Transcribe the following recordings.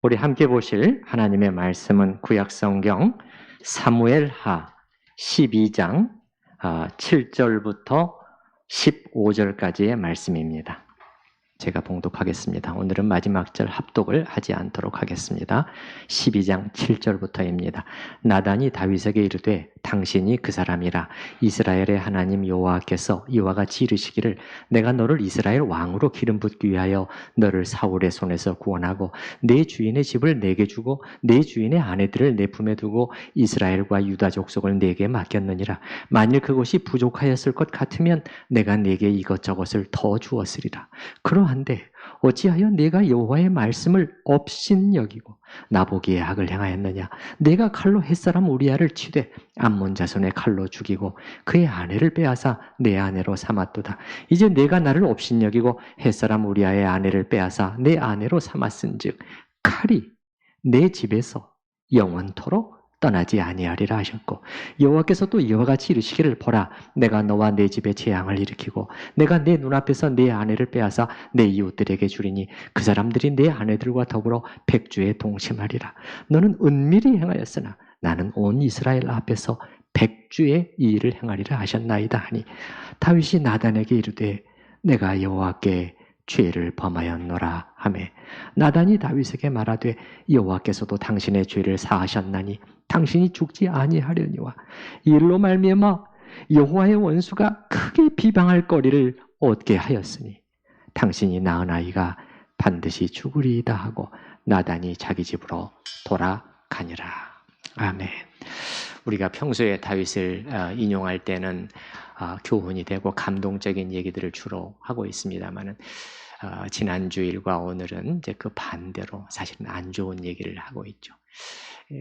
우리 함께 보실 하나님의 말씀은 구약성경 사무엘하 12장 7절부터 15절까지의 말씀입니다. 제가 봉독하겠습니다. 오늘은 마지막 절 합독을 하지 않도록 하겠습니다. 12장 7절부터입니다. 나단이 다윗에게 이르되 당신이 그 사람이라. 이스라엘의 하나님 여호와께서 이와 같이 이르시기를 내가 너를 이스라엘 왕으로 기름 붓기 위하여 너를 사울의 손에서 구원하고 내 주인의 집을 내게 주고 내 주인의 아내들을 내 품에 두고 이스라엘과 유다 족속을 내게 맡겼느니라. 만일 그것이 부족하였을 것 같으면 내가 내게 이것저것을 더 주었으리라. 그러한데 어찌하여 내가 여호와의 말씀을 업신여기고 나보기에 악을 행하였느냐. 내가 칼로 햇사람 우리아를 치되 암몬 자손의 칼로 죽이고 그의 아내를 빼앗아 내 아내로 삼았도다. 이제 내가 나를 업신여기고 햇사람 우리아의 아내를 빼앗아 내 아내로 삼았은즉 칼이 내 집에서 영원토록 떠나지 아니하리라 하셨고, 여호와께서 또 이와 같이 이르시기를 보라, 내가 너와 내 집에 재앙을 일으키고 내가 내 눈앞에서 내 아내를 빼앗아 내 이웃들에게 주리니 그 사람들이 내 아내들과 더불어 백주에 동침하리라. 너는 은밀히 행하였으나 나는 온 이스라엘 앞에서 백주의 이 일을 행하리라 하셨나이다 하니, 다윗이 나단에게 이르되 내가 여호와께 죄를 범하였노라 하매, 나단이 다윗에게 말하되 여호와께서도 당신의 죄를 사하셨나니 당신이 죽지 아니하려니와 이 일로 말미암아 여호와의 원수가 크게 비방할 거리를 얻게 하였으니 당신이 낳은 아이가 반드시 죽으리이다 하고 나단이 자기 집으로 돌아가니라. 아멘. 우리가 평소에 다윗을 인용할 때는 교훈이 되고 감동적인 얘기들을 주로 하고 있습니다만은 지난 주일과 오늘은 이제 그 반대로 사실은 안 좋은 얘기를 하고 있죠.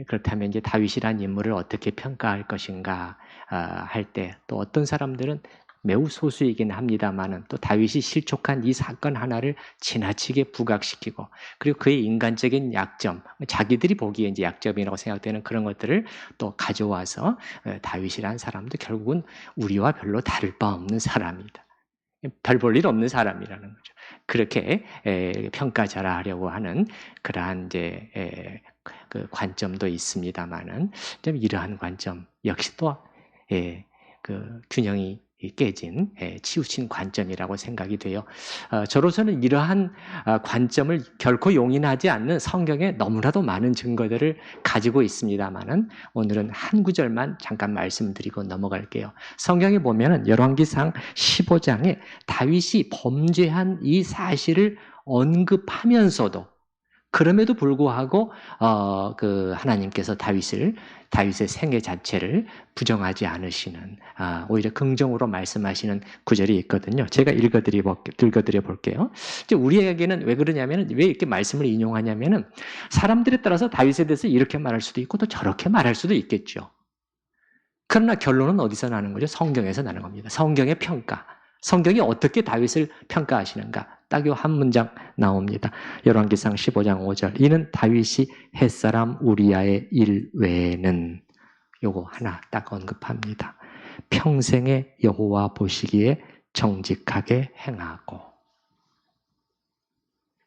그렇다면 이제 다윗이란 인물을 어떻게 평가할 것인가 할 때, 또 어떤 사람들은 매우 소수이긴 합니다만은 또 다윗이 실족한 이 사건 하나를 지나치게 부각시키고, 그리고 그의 인간적인 약점, 자기들이 보기에 이제 약점이라고 생각되는 그런 것들을 또 가져와서 다윗이란 사람도 결국은 우리와 별로 다를 바 없는 사람이다, 별 볼 일 없는 사람이라는 거죠. 그렇게 평가절하하려고 하는 그러한 이제 그 관점도 있습니다만은, 좀 이러한 관점 역시 또 그 균형이 깨진, 치우친 관점이라고 생각이 돼요. 저로서는 이러한 관점을 결코 용인하지 않는 성경에 너무나도 많은 증거들을 가지고 있습니다만은, 오늘은 한 구절만 잠깐 말씀드리고 넘어갈게요. 성경에 보면은 열왕기상 15장에 다윗이 범죄한 이 사실을 언급하면서도, 그럼에도 불구하고 그 하나님께서 다윗의 생애 자체를 부정하지 않으시는, 오히려 긍정으로 말씀하시는 구절이 있거든요. 제가 읽어드려 볼게요. 이제 우리에게는 왜 그러냐면은, 왜 이렇게 말씀을 인용하냐면은, 사람들에 따라서 다윗에 대해서 이렇게 말할 수도 있고 또 저렇게 말할 수도 있겠죠. 그러나 결론은 어디서 나는 거죠? 성경에서 나는 겁니다. 성경의 평가. 성경이 어떻게 다윗을 평가하시는가? 딱 요 한 문장 나옵니다. 열왕기상 15장 5절. 이는 다윗이 햇사람 우리아의 일 외에는, 요거 하나 딱 언급합니다. 평생에 여호와 보시기에 정직하게 행하고.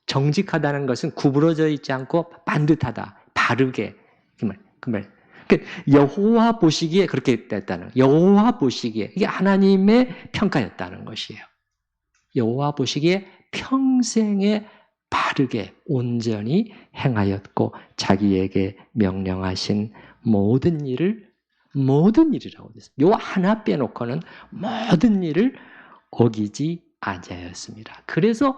정직하다는 것은 구부러져 있지 않고 반듯하다, 바르게. 그 말. 여호와 보시기에 그렇게 됐다는, 여호와 보시기에, 이게 하나님의 평가였다는 것이에요. 여호와 보시기에 평생에 바르게 온전히 행하였고 자기에게 명령하신 모든 일이라고 됐습니다. 요 하나 빼놓고는 모든 일을 어기지 아니하였습니다. 그래서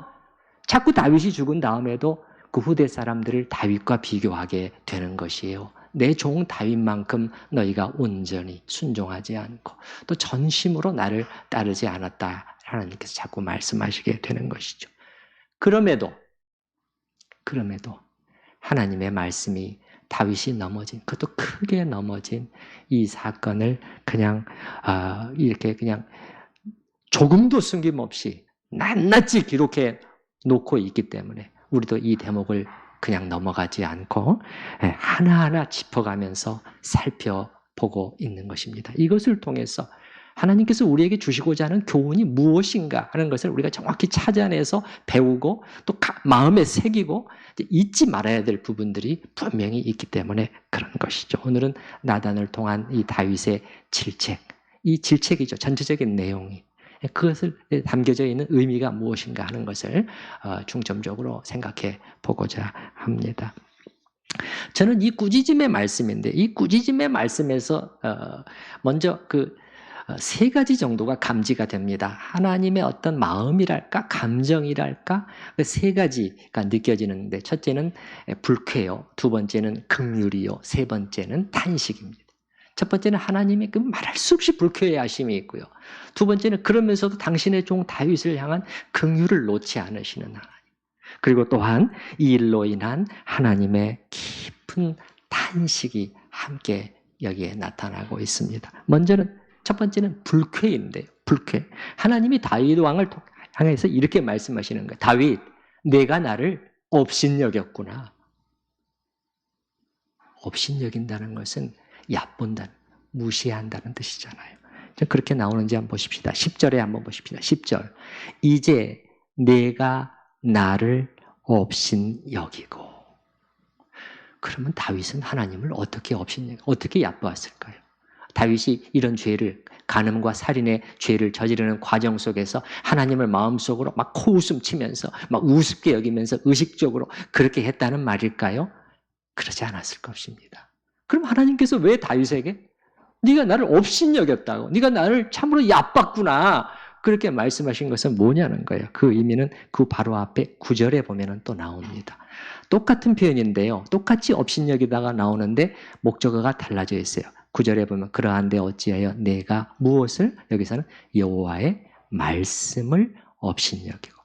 자꾸 다윗이 죽은 다음에도 그 후대 사람들을 다윗과 비교하게 되는 것이에요. 내 종 다윗만큼 너희가 온전히 순종하지 않고 또 전심으로 나를 따르지 않았다, 하나님께서 자꾸 말씀하시게 되는 것이죠. 그럼에도 하나님의 말씀이 다윗이 넘어진, 그것도 크게 넘어진 이 사건을 그냥 이렇게 그냥 조금도 숨김없이 낱낱이 기록해 놓고 있기 때문에 우리도 이 대목을 그냥 넘어가지 않고 하나하나 짚어가면서 살펴보고 있는 것입니다. 이것을 통해서 하나님께서 우리에게 주시고자 하는 교훈이 무엇인가 하는 것을 우리가 정확히 찾아내서 배우고 또 마음에 새기고 잊지 말아야 될 부분들이 분명히 있기 때문에 그런 것이죠. 오늘은 나단을 통한 이 다윗의 질책, 이 질책이죠. 전체적인 내용이. 그것을 담겨져 있는 의미가 무엇인가 하는 것을 중점적으로 생각해 보고자 합니다. 저는 이 꾸짖음의 말씀인데 이 꾸짖음의 말씀에서 먼저 세 가지 정도가 감지가 됩니다. 하나님의 어떤 마음이랄까 감정이랄까 그 세 가지가 느껴지는데 첫째는 불쾌요, 두 번째는 긍휼이요, 세 번째는 탄식입니다. 첫 번째는 하나님의 그 말할 수 없이 불쾌해 하심이 있고요. 두 번째는 그러면서도 당신의 종 다윗을 향한 긍휼을 놓지 않으시는 하나님. 그리고 또한 이 일로 인한 하나님의 깊은 탄식이 함께 여기에 나타나고 있습니다. 첫 번째는 불쾌인데요. 불쾌. 하나님이 다윗 왕을 향해서 이렇게 말씀하시는 거예요. 다윗, 내가 나를 업신여겼구나. 업신여긴다는 것은 얕본다는, 무시한다는 뜻이잖아요. 그렇게 나오는지 한번 보십시다. 10절에 한번 보십시다. 10절. 이제 내가 나를 업신여기고. 그러면 다윗은 하나님을 어떻게 얕보았을까요? 다윗이 이런 죄를, 간음과 살인의 죄를 저지르는 과정 속에서 하나님을 마음속으로 막 코웃음 치면서 막 우습게 여기면서 의식적으로 그렇게 했다는 말일까요? 그러지 않았을 것입니다. 그럼 하나님께서 왜 다윗에게 네가 나를 업신여겼다고, 네가 나를 참으로 얕봤구나 그렇게 말씀하신 것은 뭐냐는 거예요. 그 의미는 그 바로 앞에 9절에 보면 또 나옵니다. 똑같은 표현인데요. 똑같이 업신여기다가 나오는데 목적어가 달라져 있어요. 9절에 보면 그러한데 어찌하여 내가 무엇을, 여기서는 여호와의 말씀을 업신여기고,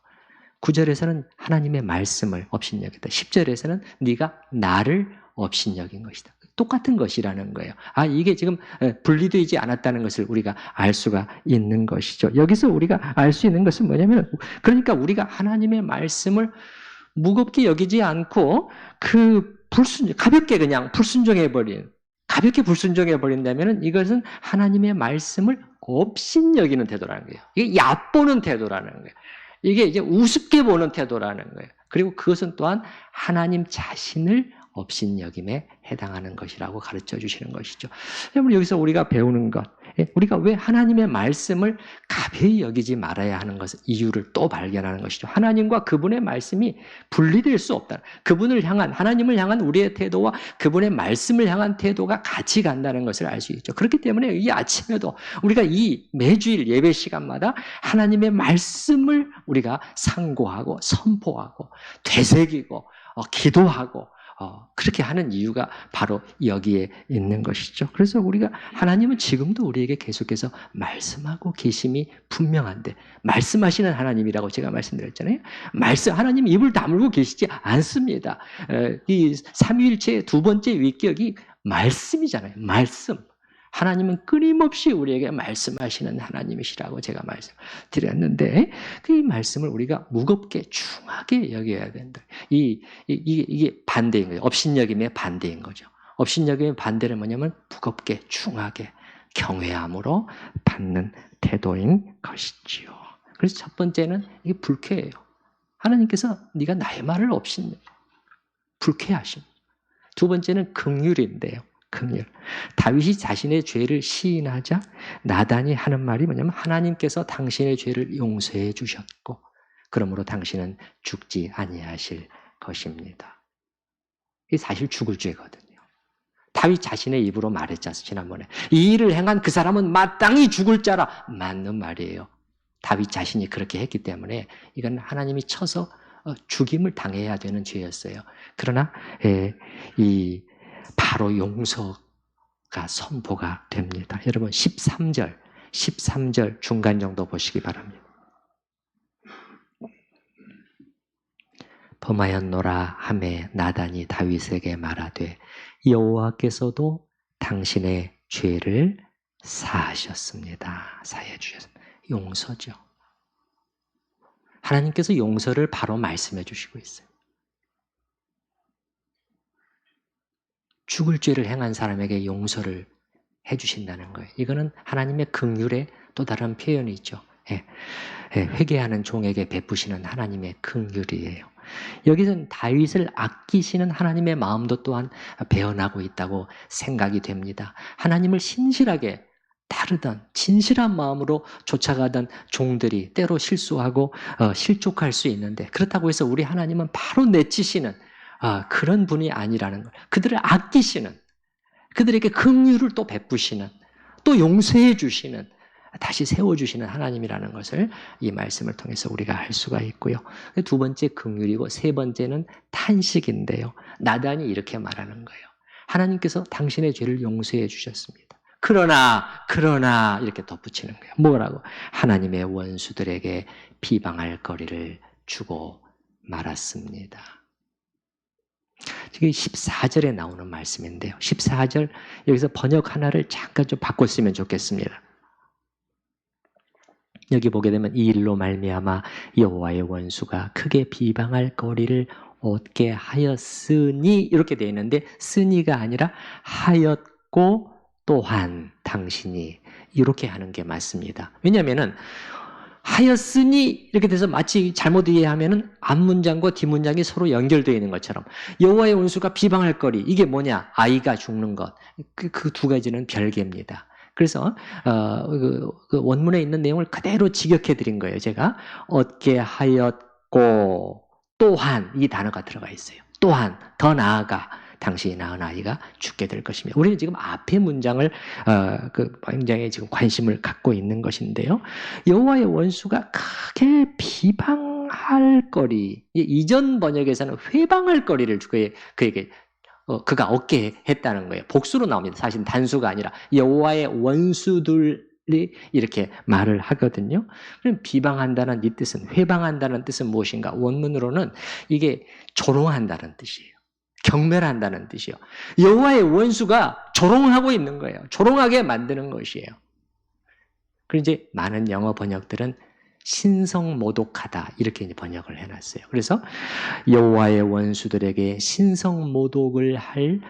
9절에서는 하나님의 말씀을 업신여겼다. 10절에서는 네가 나를 업신여긴 것이다. 똑같은 것이라는 거예요. 이게 지금 분리되지 않았다는 것을 우리가 알 수가 있는 것이죠. 여기서 우리가 알 수 있는 것은 뭐냐면, 그러니까 우리가 하나님의 말씀을 무겁게 여기지 않고 가볍게 그냥 가볍게 불순종해 버린다면 이것은 하나님의 말씀을 업신여기는 태도라는 거예요. 이게 얕보는 태도라는 거예요. 이게 이제 우습게 보는 태도라는 거예요. 그리고 그것은 또한 하나님 자신을 업신여김에 해당하는 것이라고 가르쳐 주시는 것이죠. 여러분, 여기서 우리가 배우는 것, 우리가 왜 하나님의 말씀을 가벼이 여기지 말아야 하는 것을, 이유를 또 발견하는 것이죠. 하나님과 그분의 말씀이 분리될 수 없다. 하나님을 향한 우리의 태도와 그분의 말씀을 향한 태도가 같이 간다는 것을 알 수 있죠. 그렇기 때문에 이 아침에도 우리가 이 매주일 예배 시간마다 하나님의 말씀을 우리가 상고하고 선포하고 되새기고 기도하고 그렇게 하는 이유가 바로 여기에 있는 것이죠. 그래서 우리가, 하나님은 지금도 우리에게 계속해서 말씀하고 계심이 분명한데, 말씀하시는 하나님이라고 제가 말씀드렸잖아요. 하나님 입을 다물고 계시지 않습니다. 이 삼위일체의 두 번째 위격이 말씀이잖아요. 말씀. 하나님은 끊임없이 우리에게 말씀하시는 하나님이시라고 제가 말씀드렸는데, 이 말씀을 우리가 무겁게 중하게 여겨야 된다. 이게 반대인 거예요. 업신여김의 반대인 거죠. 업신여김의 반대는 뭐냐면 무겁게 중하게 경외함으로 받는 태도인 것이지요. 그래서 첫 번째는 이게 불쾌해요. 하나님께서 네가 나의 말을 불쾌하십니다. 두 번째는 긍휼인데요. 긍휼. 다윗이 자신의 죄를 시인하자 나단이 하는 말이 뭐냐면, 하나님께서 당신의 죄를 용서해 주셨고 그러므로 당신은 죽지 아니하실 것입니다. 이게 사실 죽을 죄거든요. 다윗 자신의 입으로 말했잖아요. 지난번에 이 일을 행한 그 사람은 마땅히 죽을 자라. 맞는 말이에요. 다윗 자신이 그렇게 했기 때문에 이건 하나님이 쳐서 죽임을 당해야 되는 죄였어요. 그러나 바로 용서가 선포가 됩니다. 여러분, 13절 중간 정도 보시기 바랍니다. 범하였노라 하매 나단이 다윗에게 말하되 여호와께서도 당신의 죄를 사하셨습니다. 사해 주셨습니다. 용서죠. 하나님께서 용서를 바로 말씀해 주시고 있어요. 죽을 죄를 행한 사람에게 용서를 해주신다는 거예요. 이거는 하나님의 긍휼의 또 다른 표현이죠. 예, 회개하는 종에게 베푸시는 하나님의 긍휼이에요. 여기서는 다윗을 아끼시는 하나님의 마음도 또한 배어나고 있다고 생각이 됩니다. 하나님을 신실하게 따르던 진실한 마음으로 쫓아가던 종들이 때로 실수하고 실족할 수 있는데, 그렇다고 해서 우리 하나님은 바로 내치시는 그런 분이 아니라는 걸, 그들을 아끼시는, 그들에게 긍휼을 또 베푸시는, 또 용서해 주시는, 다시 세워주시는 하나님이라는 것을 이 말씀을 통해서 우리가 알 수가 있고요. 두 번째 긍휼이고, 세 번째는 탄식인데요. 나단이 이렇게 말하는 거예요. 하나님께서 당신의 죄를 용서해 주셨습니다. 그러나 이렇게 덧붙이는 거예요. 뭐라고? 하나님의 원수들에게 비방할 거리를 주고 말았습니다. 지금 14절에 나오는 말씀인데요. 14절 여기서 번역 하나를 잠깐 좀 바꿨으면 좋겠습니다. 여기 보게 되면 이 일로 말미암아 여호와의 원수가 크게 비방할 거리를 얻게 하였으니, 이렇게 되어 있는데 쓰니가 아니라 하였고 또한 당신이, 이렇게 하는 게 맞습니다. 왜냐하면 하였으니 이렇게 돼서 마치 잘못 이해하면 앞문장과 뒷문장이 서로 연결되어 있는 것처럼, 여호와의 원수가 비방할 거리, 이게 뭐냐? 아이가 죽는 것. 그 두 가지는 별개입니다. 그래서 그 원문에 있는 내용을 그대로 직역해 드린 거예요. 제가 얻게 하였고 또한, 이 단어가 들어가 있어요. 또한, 더 나아가 당신이 낳은 아이가 죽게 될 것입니다. 우리는 지금 앞의 문장을 굉장히 지금 관심을 갖고 있는 것인데요. 여호와의 원수가 크게 비방할 거리, 이전 번역에서는 회방할 거리를 그에게 그가 얻게 했다는 거예요. 복수로 나옵니다. 사실 단수가 아니라 여호와의 원수들이 이렇게 말을 하거든요. 그럼 비방한다는 이 뜻은, 회방한다는 뜻은 무엇인가? 원문으로는 이게 조롱한다는 뜻이에요. 경멸한다는 뜻이요. 여호와의 원수가 조롱하고 있는 거예요. 조롱하게 만드는 것이에요. 그리고 이제 많은 영어 번역들은 신성모독하다 이렇게 이제 번역을 해놨어요. 그래서 여호와의 원수들에게 신성모독을 할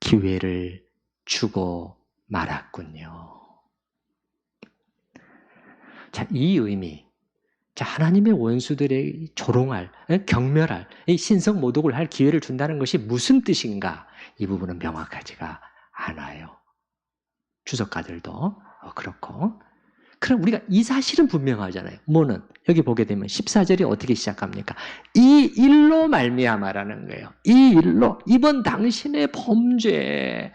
기회를 주고 말았군요. 자, 이 의미, 자, 하나님의 원수들의 조롱할, 경멸할, 신성모독을 할 기회를 준다는 것이 무슨 뜻인가? 이 부분은 명확하지가 않아요. 주석가들도 그렇고. 그럼 우리가 이 사실은 분명하잖아요. 뭐는? 여기 보게 되면 14절이 어떻게 시작합니까? 이 일로 말미암아라는 거예요. 이 일로, 이번 당신의 범죄,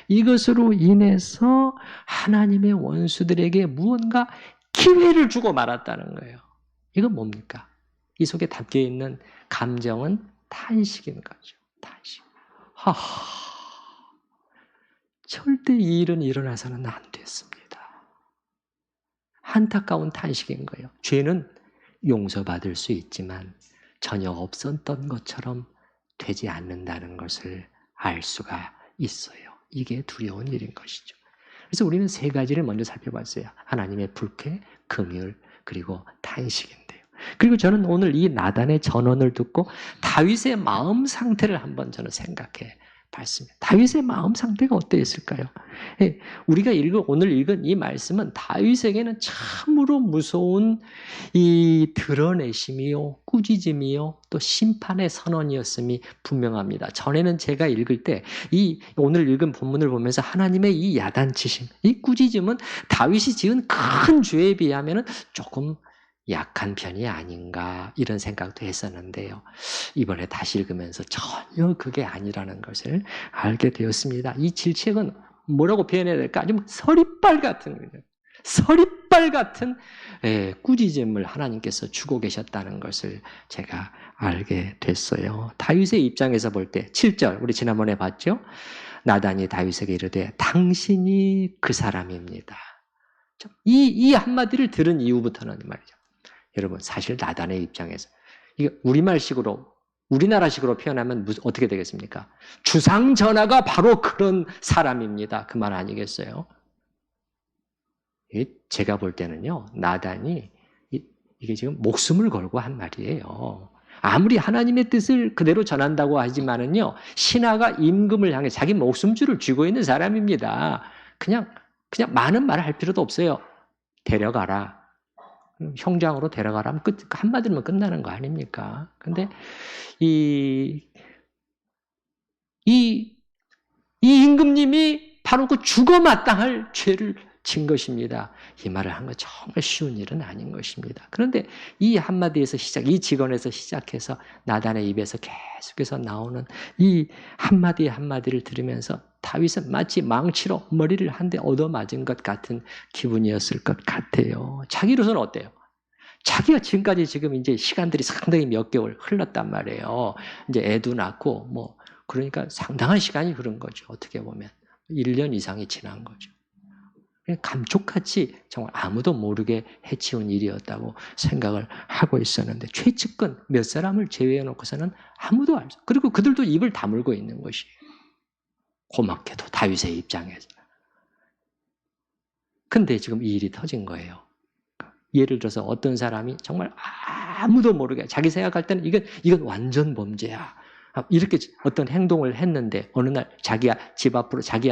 이것으로 인해서 하나님의 원수들에게 무언가 기회를 주고 말았다는 거예요. 이건 뭡니까? 이 속에 담겨 있는 감정은 탄식인 거죠. 탄식. 절대 이 일은 일어나서는 안 됐습니다. 안타까운 탄식인 거예요. 죄는 용서받을 수 있지만 전혀 없었던 것처럼 되지 않는다는 것을 알 수가 있어요. 이게 두려운 일인 것이죠. 그래서 우리는 세 가지를 먼저 살펴봤어요. 하나님의 불쾌, 긍휼, 그리고 탄식인데요. 그리고 저는 오늘 이 나단의 전언을 듣고 다윗의 마음 상태를 한번 저는 생각해 봤습니다. 다윗의 마음 상태가 어떠했을까요? 우리가 오늘 읽은 이 말씀은 다윗에게는 참으로 무서운 이 드러내심이요, 꾸짖음이요, 또 심판의 선언이었음이 분명합니다. 전에는 제가 읽을 때 오늘 읽은 본문을 보면서 하나님의 이 야단치심, 이 꾸짖음은 다윗이 지은 큰 죄에 비하면 조금 약한 편이 아닌가 이런 생각도 했었는데요. 이번에 다시 읽으면서 전혀 그게 아니라는 것을 알게 되었습니다. 이 질책은 뭐라고 표현해야 될까? 아주 서리빨 같은 거죠. 서리빨 같은 꾸짖음을 하나님께서 주고 계셨다는 것을 제가 알게 됐어요. 다윗의 입장에서 볼 때 7절 우리 지난번에 봤죠? 나단이 다윗에게 이르되 당신이 그 사람입니다. 이 한마디를 들은 이후부터는 말이죠. 여러분 사실 나단의 입장에서 이게 우리나라식으로 표현하면 어떻게 되겠습니까? 주상전하가 바로 그런 사람입니다. 그 말 아니겠어요? 제가 볼 때는요, 나단이 이게 지금 목숨을 걸고 한 말이에요. 아무리 하나님의 뜻을 그대로 전한다고 하지만은요, 신하가 임금을 향해 자기 목숨줄을 쥐고 있는 사람입니다. 그냥 많은 말을 할 필요도 없어요. 데려가라. 형장으로 데려가라 하면 한마디면 끝나는 거 아닙니까? 근데 이 임금님이 바로 그 죽어 마땅할 죄를 진 것입니다. 이 말을 한 건 정말 쉬운 일은 아닌 것입니다. 그런데 이 한마디에서 이 직언에서 시작해서 나단의 입에서 계속해서 나오는 이 한마디 한마디를 들으면서 다윗은 마치 망치로 머리를 한 대 얻어맞은 것 같은 기분이었을 것 같아요. 자기로서는 어때요? 자기가 지금까지 지금 이제 시간들이 상당히 몇 개월 흘렀단 말이에요. 이제 애도 낳고 그러니까 상당한 시간이 흐른 거죠. 어떻게 보면 1년 이상이 지난 거죠. 감쪽같이 정말 아무도 모르게 해치운 일이었다고 생각을 하고 있었는데 최측근 몇 사람을 제외해 놓고서는 아무도 알수 없어요. 그리고 그들도 입을 다물고 있는 것이에요. 고맙게도 다윗의 입장에서. 근데 지금 이 일이 터진 거예요. 예를 들어서 어떤 사람이 정말 아무도 모르게 자기 생각할 때는 이건 완전 범죄야. 이렇게 어떤 행동을 했는데 어느 날 자기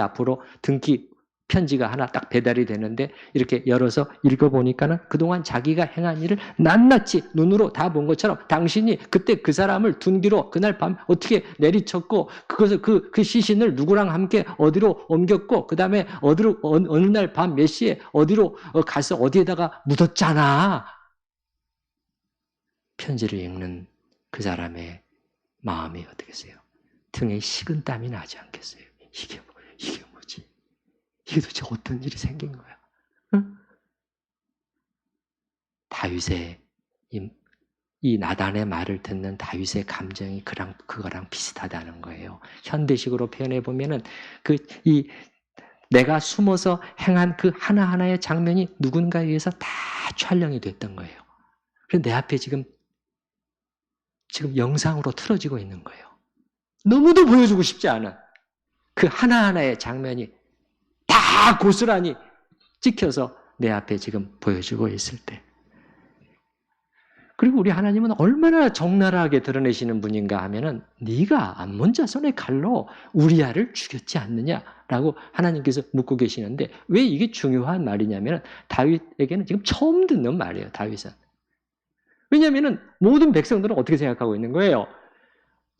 앞으로 등기 편지가 하나 딱 배달이 되는데 이렇게 열어서 읽어보니까는 그동안 자기가 행한 일을 낱낱이 눈으로 다 본 것처럼 당신이 그때 그 사람을 둔 뒤로 그날 밤 어떻게 내리쳤고 그것을 그 시신을 누구랑 함께 어디로 옮겼고 그 다음에 어느 날 밤 몇 시에 어디로 가서 어디에다가 묻었잖아. 편지를 읽는 그 사람의 마음이 어떻겠어요? 등에 식은땀이 나지 않겠어요? 이게 뭐지? 이게 도대체 어떤 일이 생긴 거야? 응? 다윗의 이 나단의 말을 듣는 다윗의 감정이 그거랑 비슷하다는 거예요. 현대식으로 표현해 보면은 내가 숨어서 행한 그 하나하나의 장면이 누군가에 의해서 다 촬영이 됐던 거예요. 그래서 내 앞에 지금 영상으로 틀어지고 있는 거예요. 너무도 보여주고 싶지 않은 그 하나하나의 장면이 다 고스란히 찍혀서 내 앞에 지금 보여주고 있을 때. 그리고 우리 하나님은 얼마나 적나라하게 드러내시는 분인가 하면은 네가 암몬 자손의 칼로 우리아를 죽였지 않느냐라고 하나님께서 묻고 계시는데 왜 이게 중요한 말이냐면 다윗에게는 지금 처음 듣는 말이에요. 다윗은. 왜냐하면 모든 백성들은 어떻게 생각하고 있는 거예요?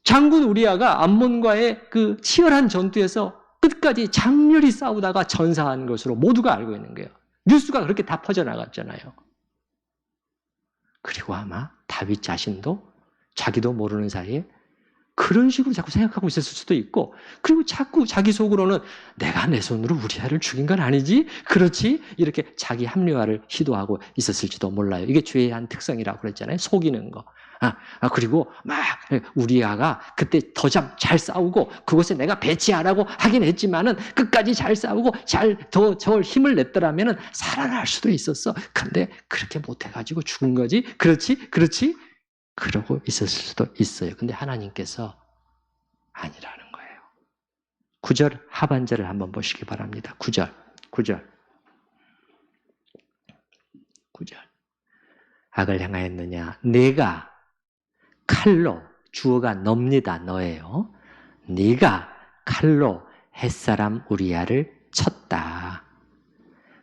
장군 우리아가 암몬과의 그 치열한 전투에서 끝까지 장렬히 싸우다가 전사한 것으로 모두가 알고 있는 거예요. 뉴스가 그렇게 다 퍼져나갔잖아요. 그리고 아마 다윗 자신도 자기도 모르는 사이에 그런 식으로 자꾸 생각하고 있었을 수도 있고 그리고 자꾸 자기 속으로는 내가 내 손으로 우리아를 죽인 건 아니지? 그렇지? 이렇게 자기 합리화를 시도하고 있었을지도 몰라요. 이게 죄의 한 특성이라고 그랬잖아요. 속이는 거. 그리고 막 우리아가 그때 더 잘 싸우고 그곳에 내가 배치하라고 하긴 했지만은 끝까지 잘 싸우고 더 힘을 냈더라면은 살아날 수도 있었어. 근데 그렇게 못해가지고 죽은 거지. 그렇지? 그러고 있었을 수도 있어요. 근데 하나님께서 아니라는 거예요. 9절 하반절을 한번 보시기 바랍니다. 9절. 악을 행하였느냐? 내가 칼로 주어가 너입니다. 너예요. 네가 칼로 햇사람 우리아를 쳤다.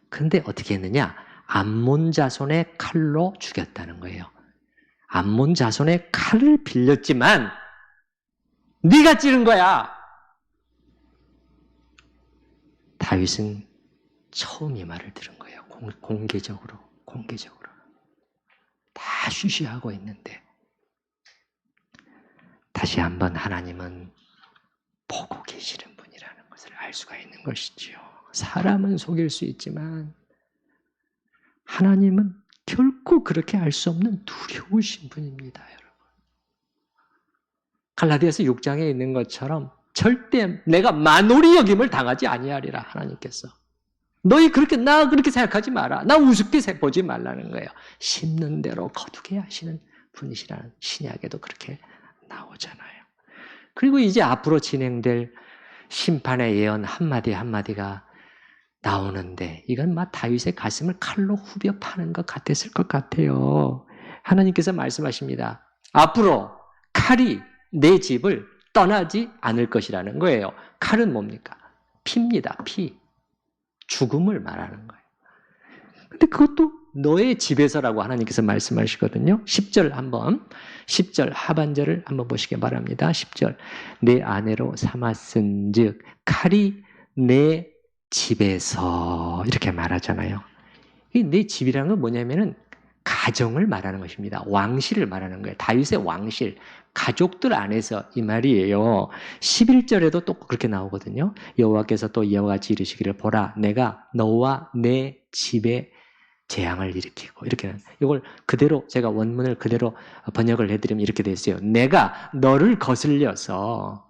근데 어떻게 했느냐? 암몬 자손의 칼로 죽였다는 거예요. 암몬 자손의 칼을 빌렸지만 네가 찌른 거야. 다윗은 처음 이 말을 들은 거예요. 공개적으로 다 쉬쉬하고 있는데 다시 한번 하나님은 보고 계시는 분이라는 것을 알 수가 있는 것이지요. 사람은 속일 수 있지만 하나님은 결코 그렇게 알 수 없는 두려우신 분입니다, 여러분. 갈라디아서 6장에 있는 것처럼 절대 내가 만홀히 여김을 당하지 아니하리라 하나님께서. 너희 나 그렇게 생각하지 마라. 나 우습게 보지 말라는 거예요. 심는 대로 거두게 하시는 분이시라는 신약에도 그렇게 나오잖아요. 그리고 이제 앞으로 진행될 심판의 예언 한마디 한마디가 나오는데 이건 막 다윗의 가슴을 칼로 후벼 파는 것 같았을 것 같아요. 하나님께서 말씀하십니다. 앞으로 칼이 내 집을 떠나지 않을 것이라는 거예요. 칼은 뭡니까? 피입니다. 피. 죽음을 말하는 거예요. 근데 그것도 너의 집에서라고 하나님께서 말씀하시거든요. 10절 한번, 10절 하반절을 한번 보시기 바랍니다. 10절. 내 아내로 삼았은 즉 칼이 내 집에서 이렇게 말하잖아요. 이 내 집이라는 건 뭐냐면은 가정을 말하는 것입니다. 왕실을 말하는 거예요. 다윗의 왕실, 가족들 안에서 이 말이에요. 11절에도 또 그렇게 나오거든요. 여호와께서 또 이와 같이 이르시기를 보라 내가 너와 내 집에 재앙을 일으키고 이렇게는 이걸 그대로 제가 원문을 그대로 번역을 해드리면 이렇게 돼 있어요. 내가 너를 거슬려서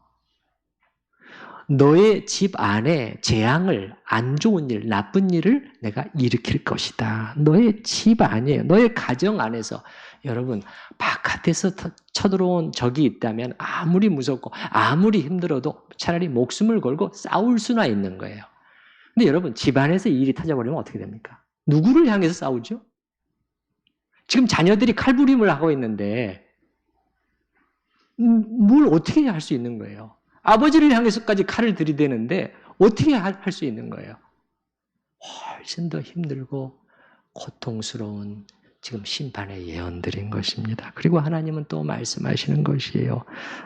너의 집 안에 재앙을 안 좋은 일, 나쁜 일을 내가 일으킬 것이다. 너의 집 안에, 너의 가정 안에서 여러분 바깥에서 쳐들어온 적이 있다면 아무리 무섭고 아무리 힘들어도 차라리 목숨을 걸고 싸울 수나 있는 거예요. 근데 여러분 집 안에서 이 일이 터져버리면 어떻게 됩니까? 누구를 향해서 싸우죠? 지금 자녀들이 칼부림을 하고 있는데 뭘 어떻게 할 수 있는 거예요? 아버지를 향해서까지 칼을 들이대는데 어떻게 할 수 있는 거예요? 훨씬 더 힘들고 고통스러운 지금 심판의 예언들인 것입니다. 그리고 하나님은 또 말씀하시는 것이에요.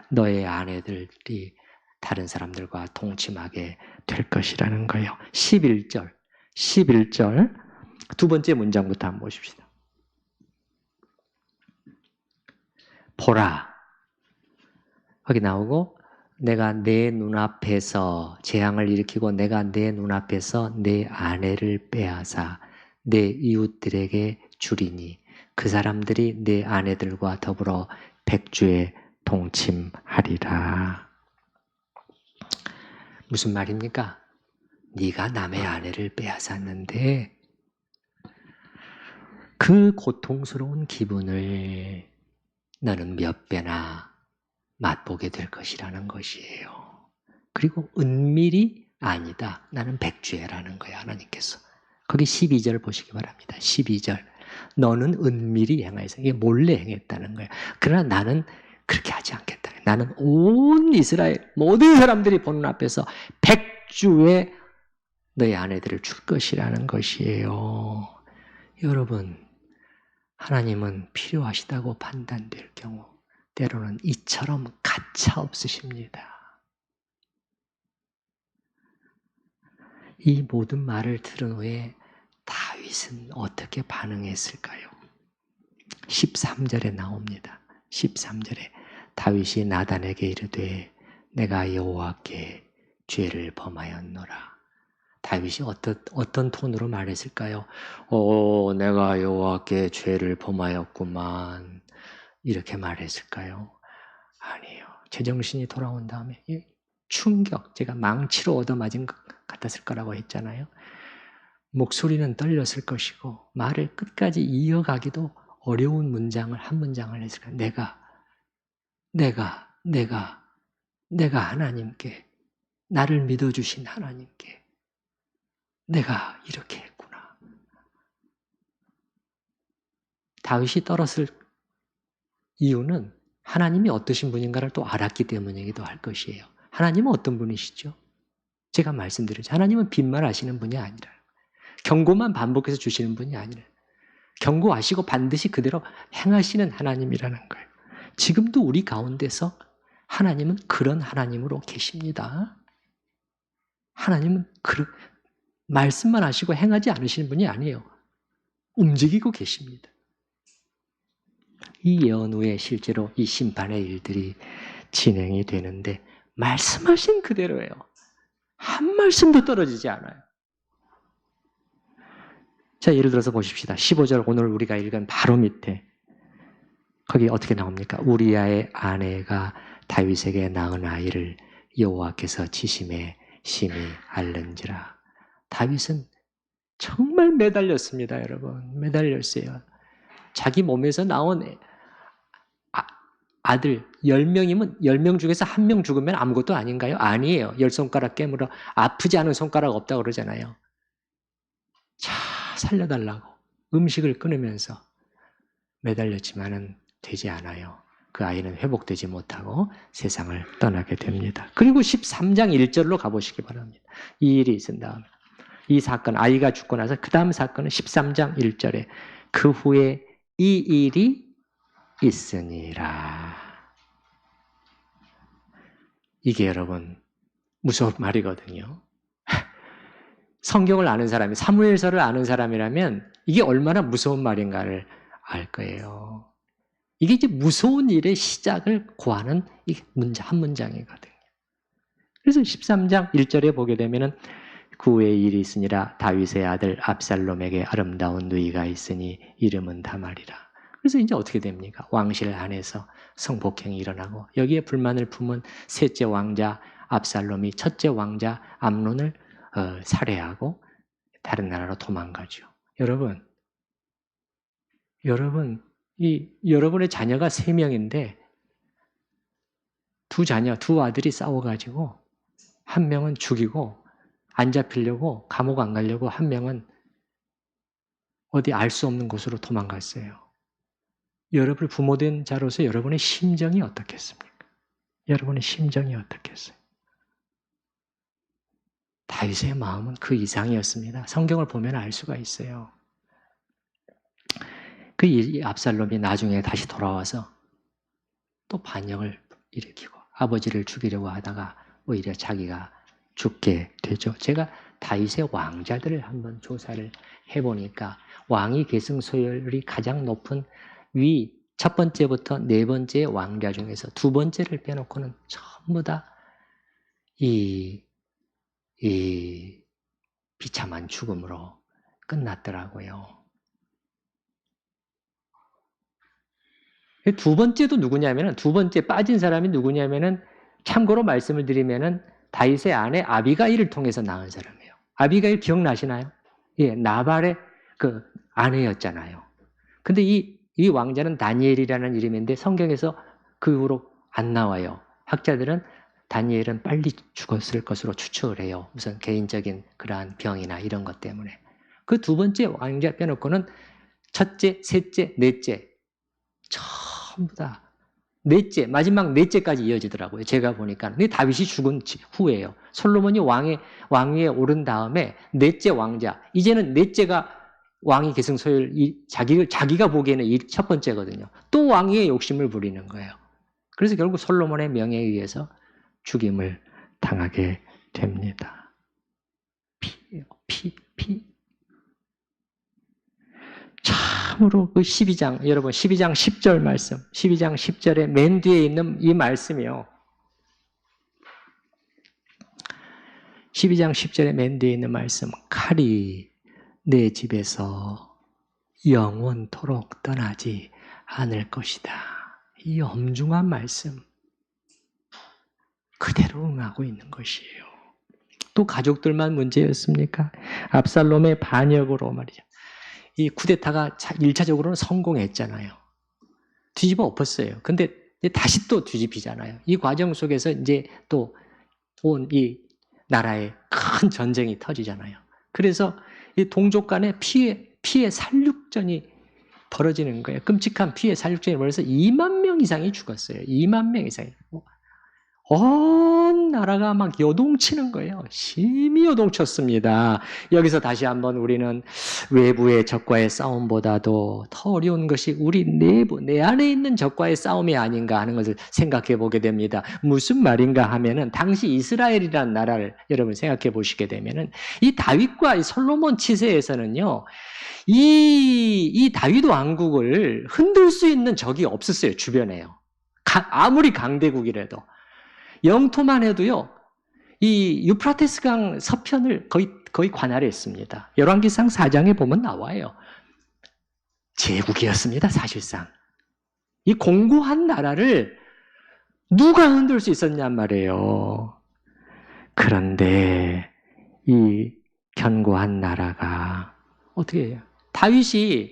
너의 아내들이 다른 사람들과 동침하게 될 것이라는 거예요. 11절 두 번째 문장부터 한번 보십시다. 보라 거기 나오고 내가 내 눈앞에서 재앙을 일으키고 내가 내 눈앞에서 내 아내를 빼앗아 내 이웃들에게 주리니 그 사람들이 내 아내들과 더불어 백주에 동침하리라. 무슨 말입니까? 네가 남의 아내를 빼앗았는데 그 고통스러운 기분을 너는 몇 배나 맛보게 될 것이라는 것이에요. 그리고 은밀히 아니다. 나는 백주애라는 거예요. 하나님께서. 거기 12절 보시기 바랍니다. 12절. 너는 은밀히 행하여서 이게 몰래 행했다는 거예요. 그러나 나는 그렇게 하지 않겠다. 나는 온 이스라엘 모든 사람들이 보는 앞에서 백주에 너의 아내들을 줄 것이라는 것이에요. 여러분 하나님은 필요하시다고 판단될 경우 때로는 이처럼 가차 없으십니다. 이 모든 말을 들은 후에 다윗은 어떻게 반응했을까요? 13절에 나옵니다. 13절에 다윗이 나단에게 이르되 내가 여호와께 죄를 범하였노라. 다윗이 어떤 톤으로 말했을까요? 내가 여호와께 죄를 범하였구만. 이렇게 말했을까요? 아니에요. 제정신이 돌아온 다음에 충격, 제가 망치로 얻어맞은 것 같았을 거라고 했잖아요. 목소리는 떨렸을 것이고 말을 끝까지 이어가기도 어려운 문장을 한 문장을 했을 거예요. 내가 하나님께 나를 믿어주신 하나님께 내가 이렇게 했구나. 다윗이 떨었을 이유는 하나님이 어떠신 분인가를 또 알았기 때문이기도 할 것이에요. 하나님은 어떤 분이시죠? 제가 말씀드렸죠. 하나님은 빈말하시는 분이 아니라 경고만 반복해서 주시는 분이 아니라 경고하시고 반드시 그대로 행하시는 하나님이라는 거예요. 지금도 우리 가운데서 하나님은 그런 하나님으로 계십니다. 하나님은 말씀만 하시고 행하지 않으시는 분이 아니에요. 움직이고 계십니다. 이 예언 후에 실제로 이 심판의 일들이 진행이 되는데 말씀하신 그대로예요. 한 말씀도 떨어지지 않아요. 자, 예를 들어서 보십시다. 15절 오늘 우리가 읽은 바로 밑에 거기 어떻게 나옵니까? 우리아의 아내가 다윗에게 낳은 아이를 여호와께서 지심에 심히 알는지라. 다윗은 정말 매달렸습니다, 여러분. 매달렸어요. 자기 몸에서 나온 아들 10명이면 10명 중에서 1명 죽으면 아무것도 아닌가요? 아니에요. 10손가락 깨물어 아프지 않은 손가락 없다고 그러잖아요. 자, 살려달라고 음식을 끊으면서 매달렸지만은 되지 않아요. 그 아이는 회복되지 못하고 세상을 떠나게 됩니다. 그리고 13장 1절로 가보시기 바랍니다. 이 일이 있은 다음에 이 사건, 아이가 죽고 나서 그 다음 사건은 13장 1절에 그 후에 이 일이 있으니라. 이게 여러분 무서운 말이거든요. 성경을 아는 사람이, 사무엘서를 아는 사람이라면 이게 얼마나 무서운 말인가를 알 거예요. 이게 이제 무서운 일의 시작을 고하는 한 문장이거든요. 그래서 13장 1절에 보게 되면은 그 후에 일이 있으니라 다윗의 아들 압살롬에게 아름다운 누이가 있으니 이름은 다말이라. 그래서 이제 어떻게 됩니까? 왕실 안에서 성폭행이 일어나고 여기에 불만을 품은 셋째 왕자 압살롬이 첫째 왕자 암논을 살해하고 다른 나라로 도망가죠. 여러분, 여러분의 자녀가 3명인데 두 아들이 싸워가지고 한 명은 죽이고 안 잡히려고 감옥 안 가려고 한 명은 어디 알 수 없는 곳으로 도망갔어요. 여러분 부모된 자로서 여러분의 심정이 어떻겠습니까? 여러분의 심정이 어떻겠어요? 다윗의 마음은 그 이상이었습니다. 성경을 보면 알 수가 있어요. 그 압살롬이 나중에 다시 돌아와서 또 반역을 일으키고 아버지를 죽이려고 하다가 오히려 자기가 죽게 되죠. 제가 다윗의 왕자들을 한번 조사를 해보니까 왕위 계승 소열이 가장 높은 첫 번째부터 네 번째 왕자 중에서 두 번째를 빼놓고는 전부 다 이 비참한 죽음으로 끝났더라고요. 두 번째도 누구냐면은, 두 번째 빠진 사람이 누구냐면은, 참고로 말씀을 드리면은, 다윗의 아내 아비가일을 통해서 낳은 사람이에요. 아비가일 기억나시나요? 예, 나발의 그 아내였잖아요. 근데 이 왕자는 다니엘이라는 이름인데 성경에서 그 후로 안 나와요. 학자들은 다니엘은 빨리 죽었을 것으로 추측을 해요. 우선 개인적인 그러한 병이나 이런 것 때문에. 그 두 번째 왕자 빼놓고는 첫째, 셋째, 넷째 전부 다 마지막 넷째까지 이어지더라고요. 제가 보니까. 근데 다윗이 죽은 후에요. 솔로몬이 왕위에 오른 다음에 넷째 왕자. 이제는 넷째가 왕위 계승 소열, 자기가 보기에는 첫 번째거든요. 또 왕위에 욕심을 부리는 거예요. 그래서 결국 솔로몬의 명예에 의해서 죽임을 당하게 됩니다. 피예요. 피. 참으로 그 12장, 여러분 12장 10절 말씀, 12장 10절에 맨 뒤에 있는 이 말씀이요. 12장 10절에 맨 뒤에 있는 말씀, 칼이 내 집에서 영원토록 떠나지 않을 것이다. 이 엄중한 말씀 그대로 응하고 있는 것이에요. 또 가족들만 문제였습니까? 압살롬의 반역으로 말이죠. 이 쿠데타가 1차적으로는 성공했잖아요. 뒤집어 엎었어요. 근데 다시 또 뒤집히잖아요. 이 과정 속에서 이제 또 온 이 나라에 큰 전쟁이 터지잖아요. 그래서 이 동족 간의 피해 살육전이 벌어지는 거예요. 끔찍한 피해 살육전이 벌어서 2만 명 이상이 죽었어요. 2만 명 이상이. 온 나라가 막 요동치는 거예요. 심히 요동쳤습니다. 여기서 다시 한번 우리는 외부의 적과의 싸움보다도 더 어려운 것이 우리 내 안에 있는 적과의 싸움이 아닌가 하는 것을 생각해 보게 됩니다. 무슨 말인가 하면은 당시 이스라엘이라는 나라를 여러분 생각해 보시게 되면은 이 다윗과 이 솔로몬 치세에서는요, 이 다윗 왕국을 흔들 수 있는 적이 없었어요. 주변에요. 아무리 강대국이라도. 영토만 해도요, 이 유프라테스강 서편을 거의 관할했습니다. 열왕기상 4장에 보면 나와요. 제국이었습니다, 사실상. 이 공고한 나라를 누가 흔들 수 있었냔 말이에요. 그런데 이 견고한 나라가 어떻게 해요? 다윗이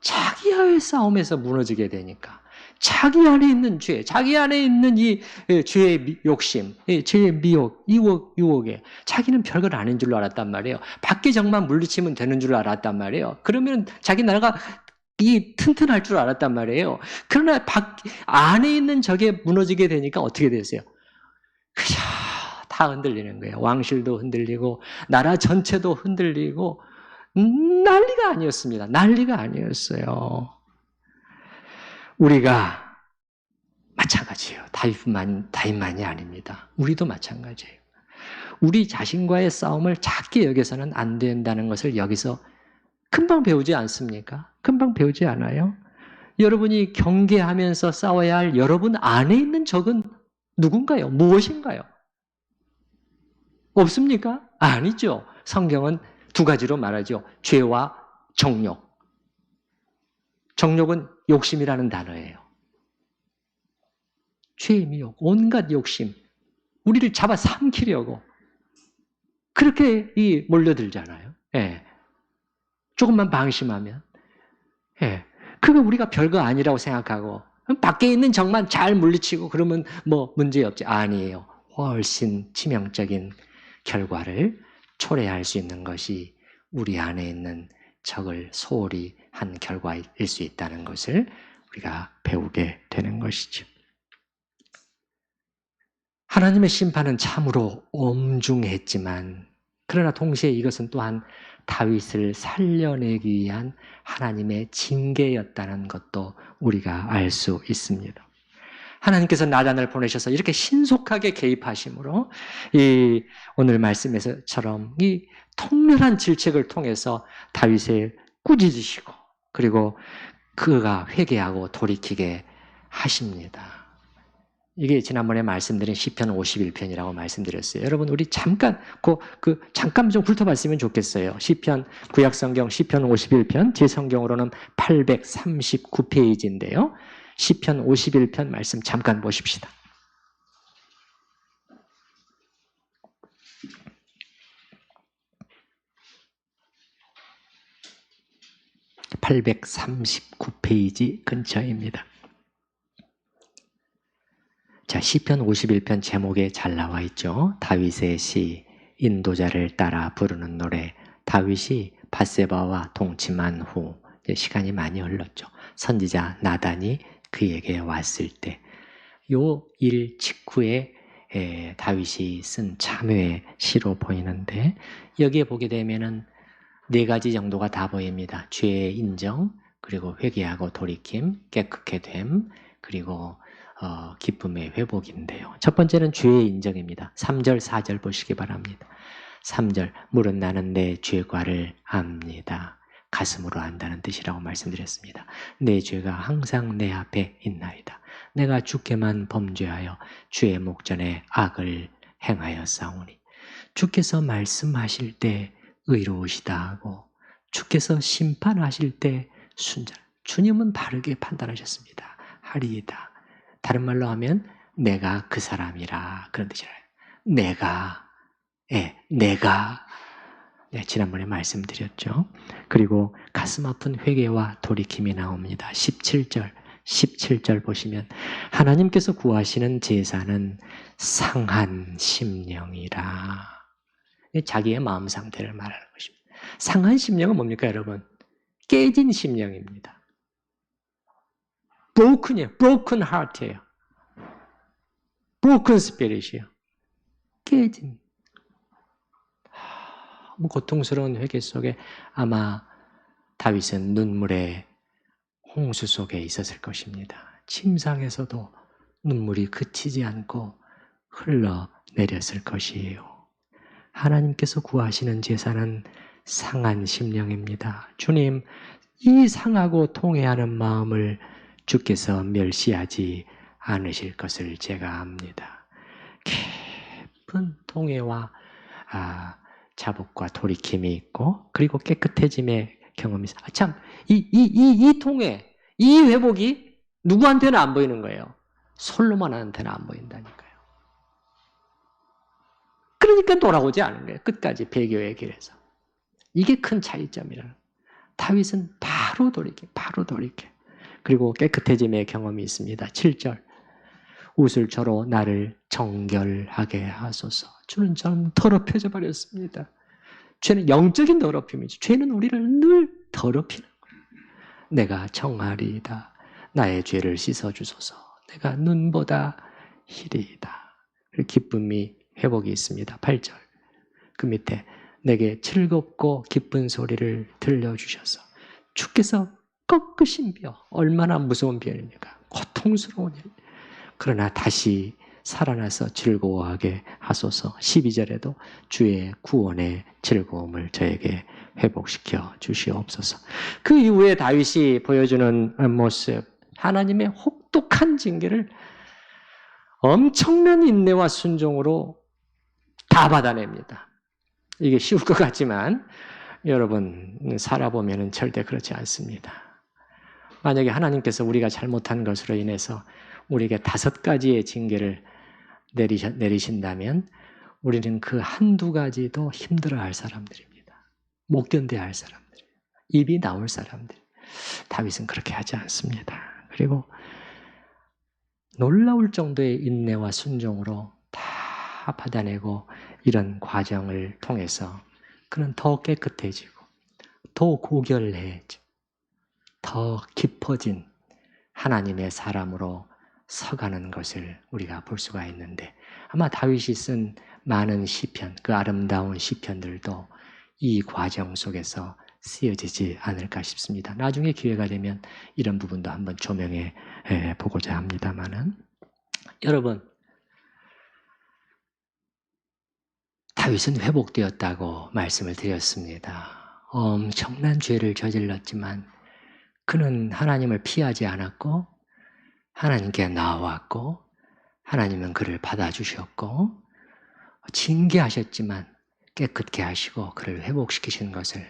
자기와의 싸움에서 무너지게 되니까 자기 안에 있는 죄, 자기 안에 있는 이 죄의 욕심, 죄의 미혹, 유혹에 자기는 별걸 아닌 줄로 알았단 말이에요. 밖에 적만 물리치면 되는 줄 알았단 말이에요. 그러면 자기 나라가 튼튼할 줄 알았단 말이에요. 그러나 안에 있는 적에 무너지게 되니까 어떻게 되세요? 그저 다 다 흔들리는 거예요. 왕실도 흔들리고 나라 전체도 흔들리고 난리가 아니었습니다. 난리가 아니었어요. 우리가 마찬가지예요. 다윗만이 아닙니다. 우리도 마찬가지예요. 우리 자신과의 싸움을 작게 여겨서는 안 된다는 것을 여기서 금방 배우지 않습니까? 금방 배우지 않아요? 여러분이 경계하면서 싸워야 할 여러분 안에 있는 적은 누군가요? 무엇인가요? 없습니까? 아니죠. 성경은 두 가지로 말하죠. 죄와 정욕. 정욕은 욕심이라는 단어예요. 죄의 미혹, 온갖 욕심. 우리를 잡아 삼키려고. 그렇게 몰려들잖아요. 예. 조금만 방심하면. 예. 그거 우리가 별거 아니라고 생각하고 밖에 있는 적만 잘 물리치고 그러면 뭐 문제 없지. 아니에요. 훨씬 치명적인 결과를 초래할 수 있는 것이 우리 안에 있는 적을 소홀히 한 결과일 수 있다는 것을 우리가 배우게 되는 것이죠. 하나님의 심판은 참으로 엄중했지만 그러나 동시에 이것은 또한 다윗을 살려내기 위한 하나님의 징계였다는 것도 우리가 알 수 있습니다. 하나님께서 나단을 보내셔서 이렇게 신속하게 개입하심으로 오늘 말씀에서처럼 이 통렬한 질책을 통해서 다윗을 꾸짖으시고 그리고 그가 회개하고 돌이키게 하십니다. 이게 지난번에 말씀드린 시편 51편이라고 말씀드렸어요. 여러분 우리 잠깐 잠깐 좀 훑어봤으면 좋겠어요. 시편 구약성경 시편 51편 제 성경으로는 839페이지인데요. 시편 51편 말씀 잠깐 보십시다. (839페이지) 근처입니다. 자, 시편 51편 제목에 잘 나와 있죠. 다윗의 시, 인도자를 따라 부르는 노래. 다윗이 밧세바와 동침한 후 시간이 많이 흘렀죠. 선지자 나단이 그에게 왔을 때 요 일 직후에 다윗이 쓴 참회의 시로 보이는데 여기에 보게 되면은 네 가지 정도가 다 보입니다. 죄의 인정, 그리고 회개하고 돌이킴, 깨끗게 됨, 그리고 기쁨의 회복인데요. 첫 번째는 죄의 인정입니다. 3절, 4절 보시기 바랍니다. 3절, 물은 나는 내 죄과를 압니다. 가슴으로 안다는 뜻이라고 말씀드렸습니다. 내 죄가 항상 내 앞에 있나이다. 내가 주께만 범죄하여 주의 목전에 악을 행하였사오니 주께서 말씀하실 때 의로우시다 하고 주께서 심판하실 때 순전. 주님은 바르게 판단하셨습니다. 하리이다. 다른 말로 하면 내가 그 사람이라 그런 뜻이에요. 내가 지난번에 말씀드렸죠. 그리고 가슴 아픈 회개와 돌이킴이 나옵니다. 17절 보시면 하나님께서 구하시는 제사는 상한 심령이라. 자기의 마음 상태를 말하는 것입니다. 상한 심령은 뭡니까 여러분? 깨진 심령입니다. broken heart예요. broken spirit이에요. 깨진. 고통스러운 회개 속에 아마 다윗은 눈물의 홍수 속에 있었을 것입니다. 침상에서도 눈물이 그치지 않고 흘러내렸을 것이에요. 하나님께서 구하시는 제사는 상한 심령입니다. 주님, 이 상하고 통회하는 마음을 주께서 멸시하지 않으실 것을 제가 압니다. 깊은 통회와 자복과 돌이킴이 있고 그리고 깨끗해짐의 경험이 있어요. 참, 이 통회, 이 회복이 누구한테는 안 보이는 거예요. 솔로몬한테는 안 보인다니까요. 그러니까 돌아오지 않은 거예요. 끝까지 배교의 길에서. 이게 큰 차이점이라는 거예요. 다윗은 바로 돌이켜. 그리고 깨끗해짐의 경험이 있습니다. 7절. 우슬초로 나를 정결하게 하소서. 주는 좀 더럽혀져 버렸습니다. 죄는 영적인 더럽힘이죠. 죄는 우리를 늘 더럽히는 거예요. 내가 청하리이다. 나의 죄를 씻어주소서. 내가 눈보다 희리이다. 기쁨이 회복이 있습니다. 8절. 그 밑에 내게 즐겁고 기쁜 소리를 들려주셔서 주께서 꺾으신 벼, 얼마나 무서운 벼입니까? 고통스러운 일. 그러나 다시 살아나서 즐거워하게 하소서. 12절에도 주의 구원의 즐거움을 저에게 회복시켜 주시옵소서. 그 이후에 다윗이 보여주는 모습, 하나님의 혹독한 징계를 엄청난 인내와 순종으로 다 받아냅니다. 이게 쉬울 것 같지만 여러분 살아보면 절대 그렇지 않습니다. 만약에 하나님께서 우리가 잘못한 것으로 인해서 우리에게 5가지의 징계를 내리신다면 우리는 그 한두 가지도 힘들어할 사람들입니다. 못 견뎌할 사람들, 입이 나올 사람들. 다윗은 그렇게 하지 않습니다. 그리고 놀라울 정도의 인내와 순종으로 다 받아내고 이런 과정을 통해서 그는 더 깨끗해지고 더 고결해지고 더 깊어진 하나님의 사람으로 서가는 것을 우리가 볼 수가 있는데 아마 다윗이 쓴 많은 시편, 그 아름다운 시편들도 이 과정 속에서 쓰여지지 않을까 싶습니다. 나중에 기회가 되면 이런 부분도 한번 조명해 보고자 합니다만은 여러분 다윗은 회복되었다고 말씀을 드렸습니다. 엄청난 죄를 저질렀지만 그는 하나님을 피하지 않았고 하나님께 나왔고 하나님은 그를 받아주셨고 징계하셨지만 깨끗게 하시고 그를 회복시키신 것을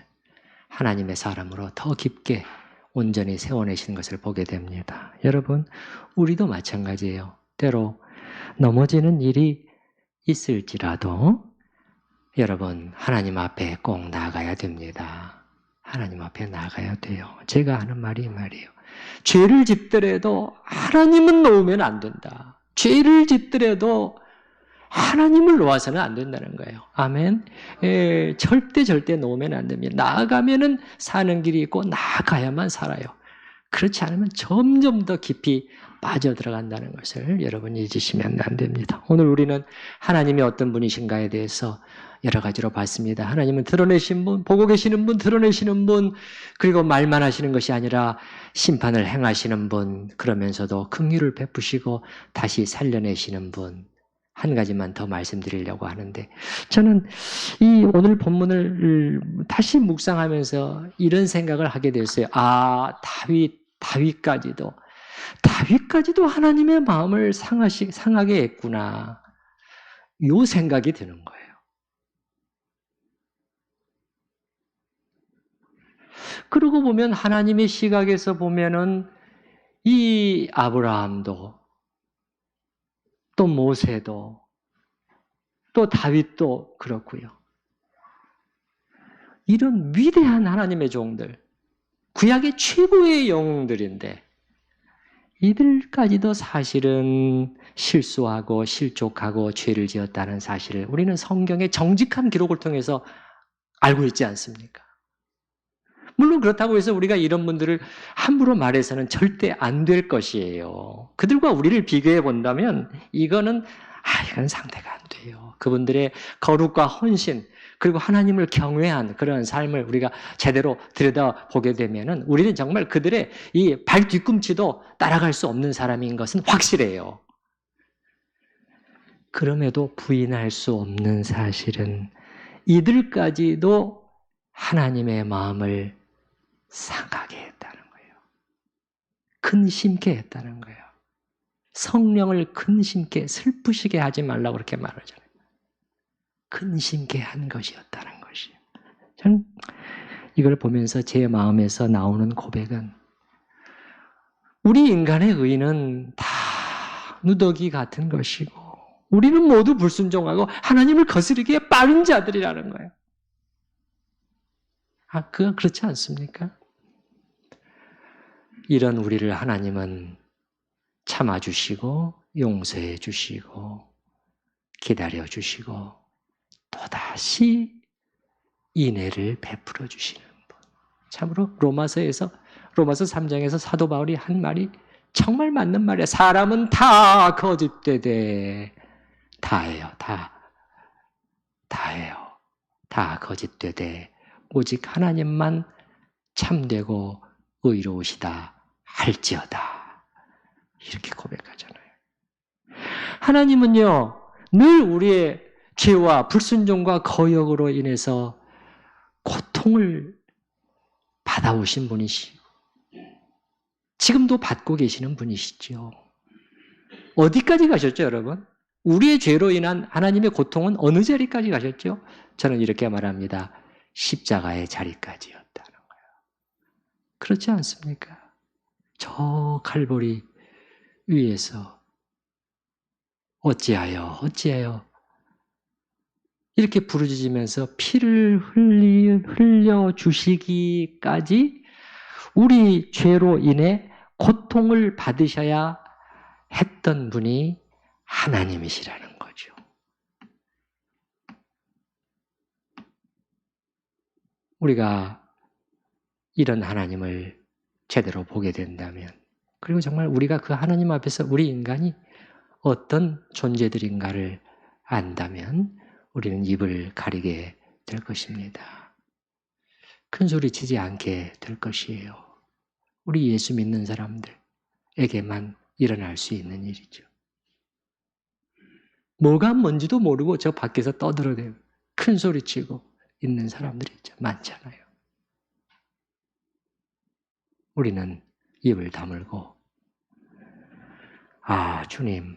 하나님의 사람으로 더 깊게 온전히 세워내신 것을 보게 됩니다. 여러분, 우리도 마찬가지예요. 때로 넘어지는 일이 있을지라도 여러분 하나님 앞에 꼭 나가야 됩니다. 하나님 앞에 나가야 돼요. 제가 하는 말이 이 말이에요. 죄를 짓더라도 하나님은 놓으면 안 된다. 죄를 짓더라도 하나님을 놓아서는 안 된다는 거예요. 아멘. 절대 놓으면 안 됩니다. 나아가면은 사는 길이 있고 나아가야만 살아요. 그렇지 않으면 점점 더 깊이 빠져들어간다는 것을 여러분 잊으시면 안 됩니다. 오늘 우리는 하나님이 어떤 분이신가에 대해서 여러 가지로 봤습니다. 하나님은 드러내신 분, 보고 계시는 분, 드러내시는 분, 그리고 말만 하시는 것이 아니라 심판을 행하시는 분, 그러면서도 긍휼을 베푸시고 다시 살려내시는 분. 한 가지만 더 말씀드리려고 하는데 저는 이 오늘 본문을 다시 묵상하면서 이런 생각을 하게 됐어요. 다윗까지도 하나님의 마음을 상하게 했구나. 이 생각이 드는 거예요. 그러고 보면 하나님의 시각에서 보면은 이 아브라함도 또 모세도 또 다윗도 그렇고요. 이런 위대한 하나님의 종들, 구약의 최고의 영웅들인데 이들까지도 사실은 실수하고 실족하고 죄를 지었다는 사실을 우리는 성경의 정직한 기록을 통해서 알고 있지 않습니까? 물론 그렇다고 해서 우리가 이런 분들을 함부로 말해서는 절대 안 될 것이에요. 그들과 우리를 비교해 본다면 이건 상대가 안 돼요. 그분들의 거룩과 헌신 그리고 하나님을 경외한 그런 삶을 우리가 제대로 들여다보게 되면은 우리는 정말 그들의 이 발 뒤꿈치도 따라갈 수 없는 사람인 것은 확실해요. 그럼에도 부인할 수 없는 사실은 이들까지도 하나님의 마음을 상하게 했다는 거예요. 근심케 했다는 거예요. 성령을 근심케, 슬프시게 하지 말라고 그렇게 말하잖아요. 근심케 한 것이었다는 것이에요. 저는 이걸 보면서 제 마음에서 나오는 고백은 우리 인간의 의는 다 누더기 같은 것이고 우리는 모두 불순종하고 하나님을 거스르기에 빠른 자들이라는 거예요. 그건 그렇지 않습니까? 이런 우리를 하나님은 참아주시고 용서해 주시고 기다려 주시고 또다시 인애를 베풀어 주시는 분. 참으로 로마서 3장에서 사도 바울이 한 말이 정말 맞는 말이에요. 사람은 다 거짓되되 다예요. 다 다 거짓되되 오직 하나님만 참되고 의로우시다 할지어다. 이렇게 고백하잖아요. 하나님은요, 늘 우리의 죄와 불순종과 거역으로 인해서 고통을 받아오신 분이시고 지금도 받고 계시는 분이시죠. 어디까지 가셨죠, 여러분? 우리의 죄로 인한 하나님의 고통은 어느 자리까지 가셨죠? 저는 이렇게 말합니다. 십자가의 자리까지였다는 거예요. 그렇지 않습니까? 저 칼보리 위에서 어찌하여 이렇게 부르짖으면서 피를 흘려 주시기까지 우리 죄로 인해 고통을 받으셔야 했던 분이 하나님이시라는 거죠. 우리가 이런 하나님을 제대로 보게 된다면, 그리고 정말 우리가 그 하나님 앞에서 우리 인간이 어떤 존재들인가를 안다면 우리는 입을 가리게 될 것입니다. 큰 소리 치지 않게 될 것이에요. 우리 예수 믿는 사람들에게만 일어날 수 있는 일이죠. 뭐가 뭔지도 모르고 저 밖에서 떠들어대고 큰 소리 치고 있는 사람들이 있죠. 많잖아요. 우리는 입을 다물고 아, 주님,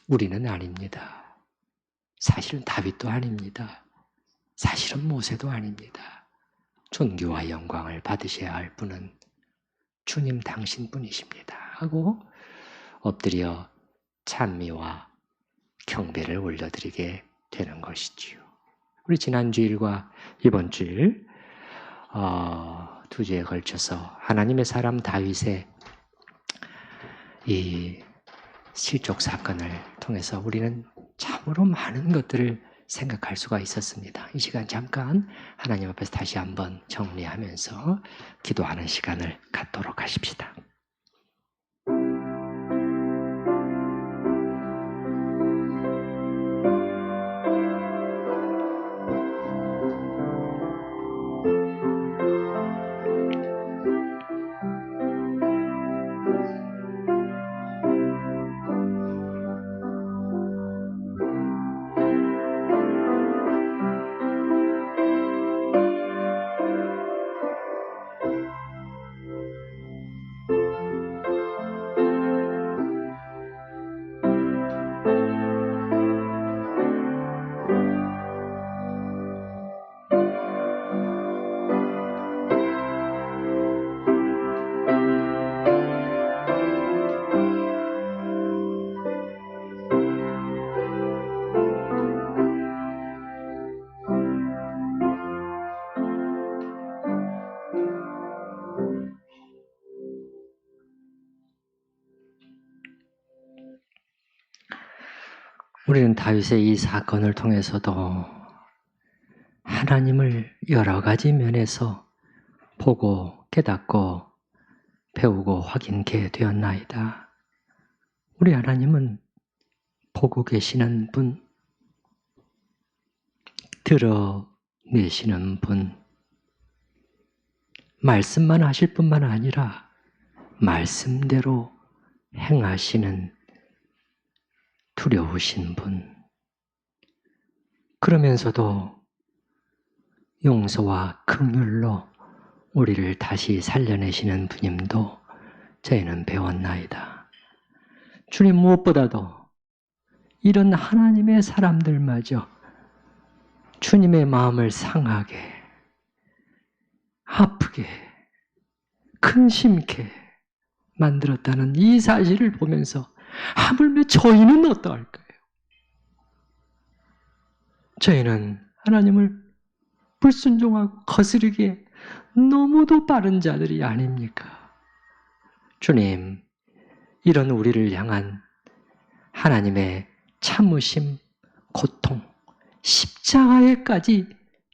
우리는 아닙니다. 사실은 다윗도 아닙니다. 사실은 모세도 아닙니다. 존귀와 영광을 받으셔야 할 분은 주님 당신뿐이십니다. 하고 엎드려 찬미와 경배를 올려드리게 되는 것이지요. 우리 지난 주일과 이번 주일 두 주에 걸쳐서 하나님의 사람 다윗의 이 실족 사건을 통해서 우리는 참으로 많은 것들을 생각할 수가 있었습니다. 이 시간 잠깐 하나님 앞에서 다시 한번 정리하면서 기도하는 시간을 갖도록 하십시다. 우리는 다윗의 이 사건을 통해서도 하나님을 여러 가지 면에서 보고 깨닫고 배우고 확인케 되었나이다. 우리 하나님은 보고 계시는 분, 드러내시는 분, 말씀만 하실 뿐만 아니라 말씀대로 행하시는 두려우신 분, 그러면서도 용서와 긍휼로 우리를 다시 살려내시는 분임도 저희는 배웠나이다. 주님, 무엇보다도 이런 하나님의 사람들마저 주님의 마음을 상하게, 아프게, 근심케 만들었다는 이 사실을 보면서 하물며 저희는 어떠할까요? 저희는 하나님을 불순종하고 거스르기에 너무도 빠른 자들이 아닙니까? 주님, 이런 우리를 향한 하나님의 참으심, 고통, 십자가에까지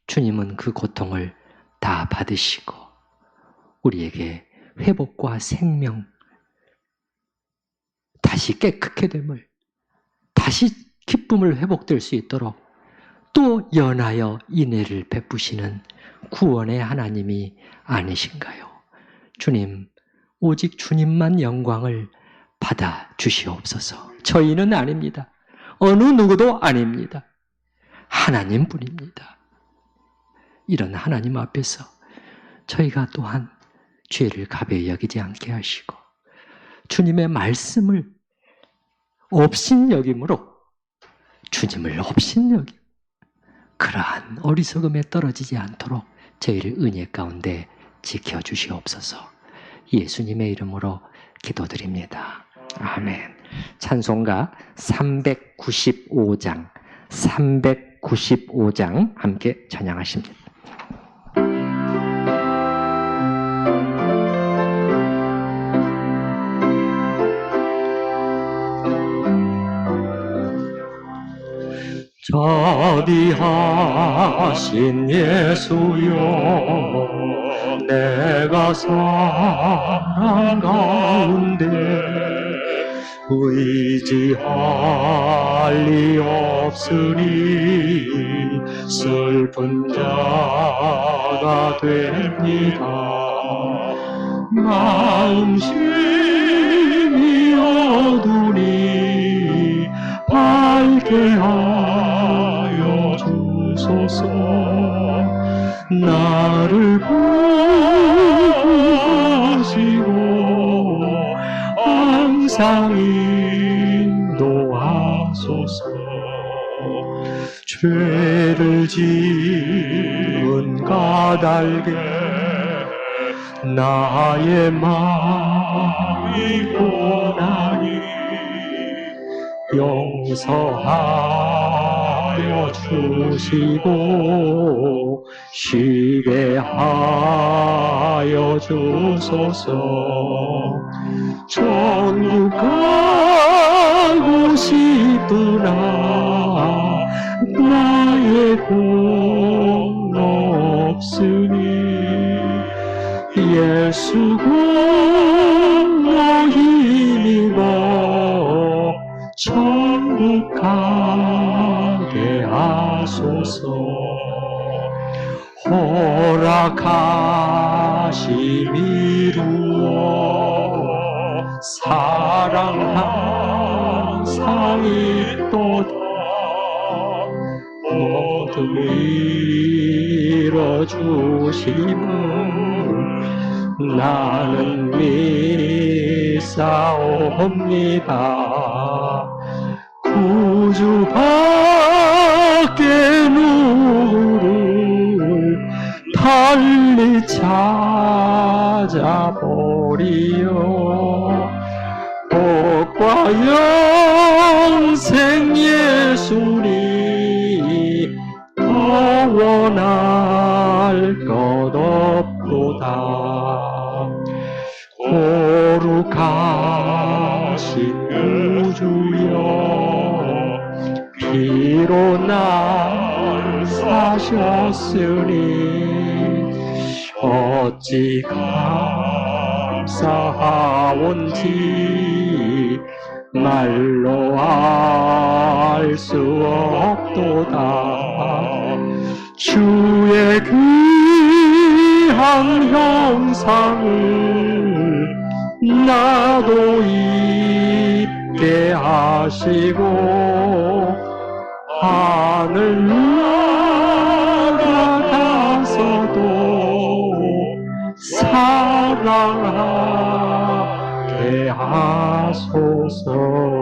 주님은 그 고통을 다 받으시고 우리에게 회복과 생명, 다시 깨끗게 됨을, 다시 기쁨을 회복될 수 있도록 또 연하여 인애를 베푸시는 구원의 하나님이 아니신가요? 주님, 오직 주님만 영광을 받아 주시옵소서. 저희는 아닙니다. 어느 누구도 아닙니다. 하나님뿐입니다. 이런 하나님 앞에서 저희가 또한 죄를 가벼이 여기지 않게 하시고 주님의 말씀을 업신여김으로 주님을 업신여김, 그러한 어리석음에 떨어지지 않도록 저희를 은혜 가운데 지켜주시옵소서. 예수님의 이름으로 기도드립니다. 아멘. 찬송가 395장 함께 찬양하십니다. 자비하신 예수여, 내가 사랑 가운데 의지할 리 없으니 슬픈 자가 됩니다. 마음심이 어두니 밝게 하여 주소서. 나를 보시고 항상 인도하소서. 죄를 지은 까닭에 나의 마음이 고나니 용서하여 주시고 쉬게 하여 주소서. 천국 가고 싶으나 나의 공로 없으니 예수 공로 힘입어 천국 가게 하소서. 허락하심 이루어 사랑 항상 있도다. 모두 이뤄주심은 나는 믿사옵니다. 구주 밖에 누구를 달리 찾아보리요. 복과 영생 예수니 더 원할 것 없도다. 거룩하신 구주여, 피로 날 사셨으니 어찌 감사하온지 말로 알 수 없도다. 주의 귀한 형상을 나도 입게 하시고 하늘 나가서도 사랑하게 하소서.